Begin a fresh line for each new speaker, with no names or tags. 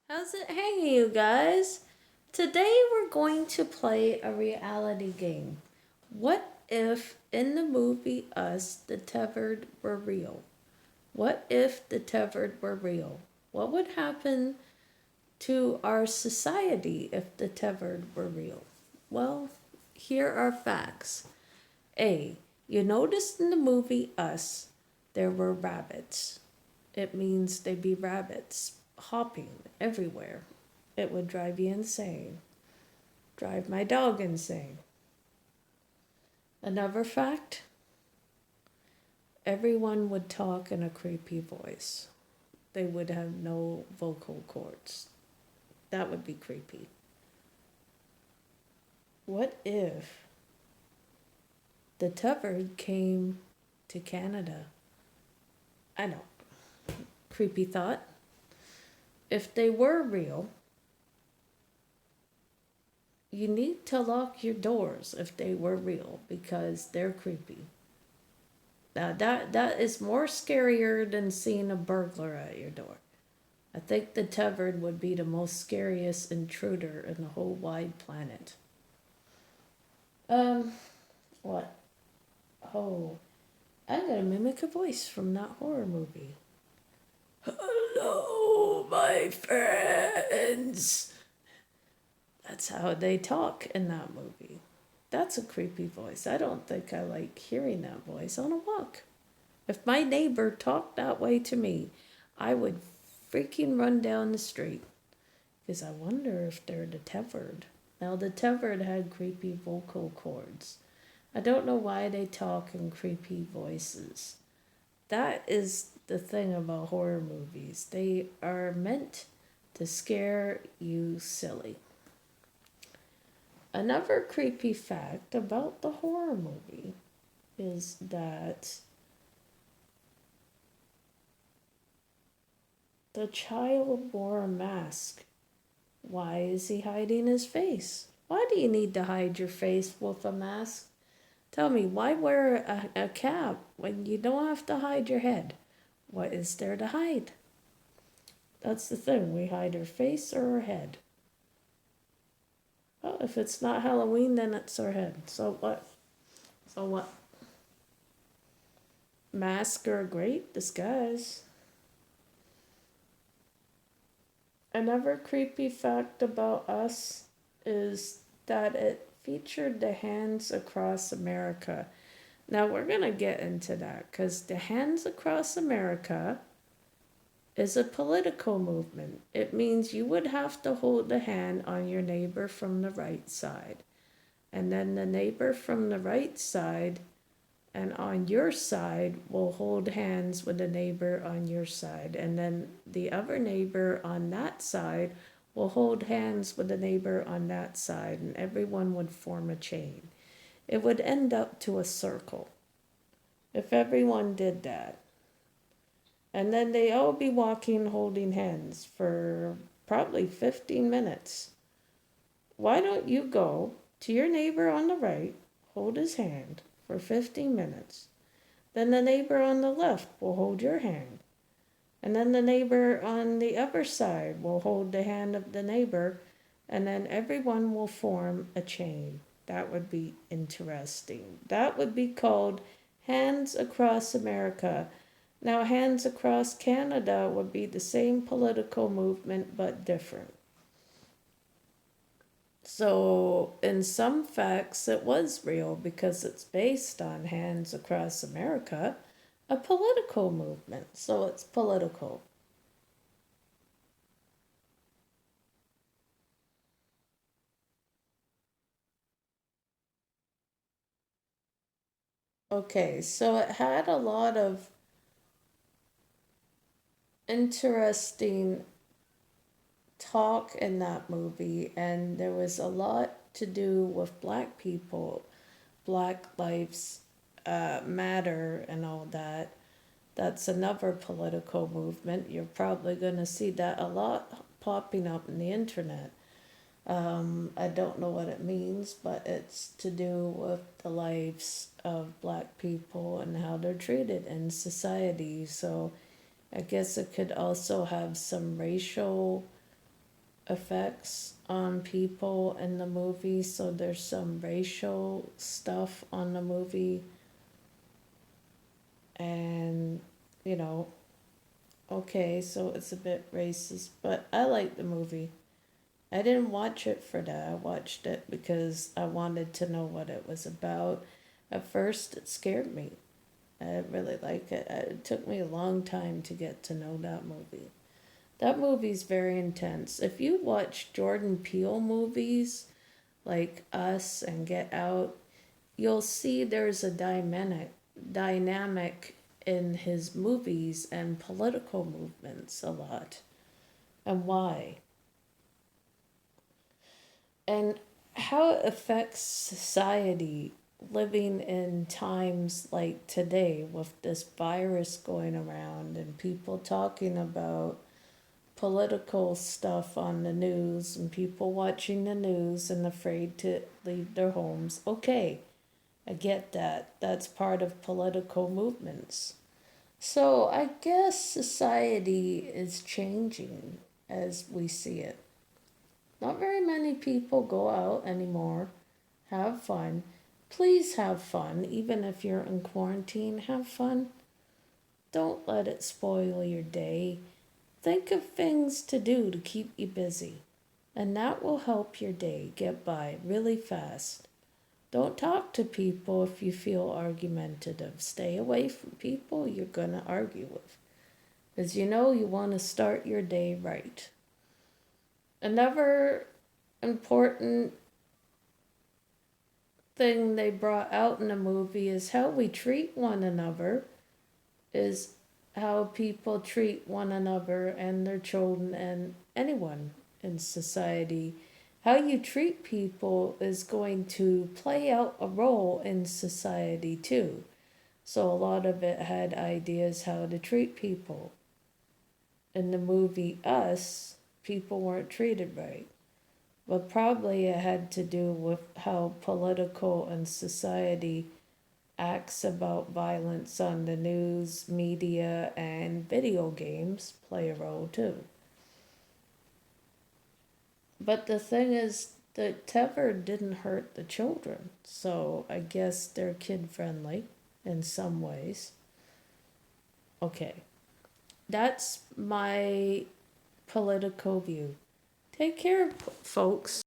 How's it hanging, you guys? Today we're going to play a reality game. What if in the movie Us, the tethered were real? What if the tethered were real? What would happen to our society if the tethered were real? Well, here are facts. A. You noticed in the movie Us, there were rabbits. It means they'd be rabbits hopping everywhere. It would drive you insane. Drive my dog insane. Another fact, everyone would talk in a creepy voice. They would have no vocal cords. That would be creepy. What if the tethered came to Canada? I know, creepy thought. If they were real, you need to lock your doors if they were real because they're creepy. Now that is more scarier than seeing a burglar at your door. I think the tethered would be the most scariest intruder in the whole wide planet. Um, what? Oh, I'm gonna mimic a voice from that horror movie. Hello, my friends. That's how they talk in that movie. That's a creepy voice. I don't think I like hearing that voice on a walk. If my neighbor talked that way to me, I would freaking run down the street. Because I wonder if they're the tethered. Now, the tethered had creepy vocal cords. I don't know why they talk in creepy voices. That is the thing about horror movies. They are meant to scare you silly. Another creepy fact about the horror movie is that the child wore a mask. Why is he hiding his face? Why do you need to hide your face with a mask? Tell me, why wear a cap when you don't have to hide your head? What is there to hide? That's the thing. We hide our face or our head. Well, if it's not Halloween, then it's our head. So what? So what? Masks are a great disguise. Another creepy fact about Us is that it featured the Hands Across America. Now we're going to get into that because the Hands Across America is a political movement. It means you would have to hold the hand on your neighbor from the right side. And then the neighbor from the right side and on your side will hold hands with the neighbor on your side. And then the other neighbor on that side will hold hands with the neighbor on that side. And everyone would form a chain. It would end up to a circle if everyone did that. And then they all be walking holding hands for probably 15 minutes. Why don't you go to your neighbor on the right, hold his hand for 15 minutes? Then the neighbor on the left will hold your hand. And then the neighbor on the other side will hold the hand of the neighbor. And then everyone will form a chain. That would be interesting. That would be called Hands Across America. Now, Hands Across Canada would be the same political movement but different. So, in some facts, it was real because it's based on Hands Across America, a political movement. So, it's political. Okay, so it had a lot of interesting talk in that movie, and there was a lot to do with black people, Black Lives Matter, and all that. That's another political movement. You're probably going to see that a lot popping up in the internet. I don't know what it means, but it's to do with the lives of black people and how they're treated in society. So I guess it could also have some racial effects on people in the movie, so there's some racial stuff on the movie, and you know, okay, so it's a bit racist, but I like the movie. I didn't watch it for that. I watched it because I wanted to know what it was about. At first, it scared me. I didn't really like it. It took me a long time to get to know that movie. That movie's very intense. If you watch Jordan Peele movies like Us and Get Out, you'll see there's a dynamic in his movies and political movements a lot. And why? And how it affects society living in times like today with this virus going around and people talking about political stuff on the news and people watching the news and afraid to leave their homes. Okay, I get that. That's part of political movements. So I guess society is changing as we see it. Not very many people go out anymore. Have fun. Please have fun. Even if you're in quarantine, have fun. Don't let it spoil your day. Think of things to do to keep you busy, and that will help your day get by really fast. Don't talk to people if you feel argumentative. Stay away from people you're going to argue with, because you know you want to start your day right. Another important thing they brought out in the movie is how we treat one another, is how people treat one another and their children and anyone in society. How you treat people is going to play out a role in society too. So a lot of it had ideas how to treat people. In the movie Us, people weren't treated right. But probably it had to do with how political and society acts about violence on the news, media, and video games play a role too. But the thing is that tethered didn't hurt the children, so I guess they're kid friendly in some ways. Okay, that's my political view. Take care, folks.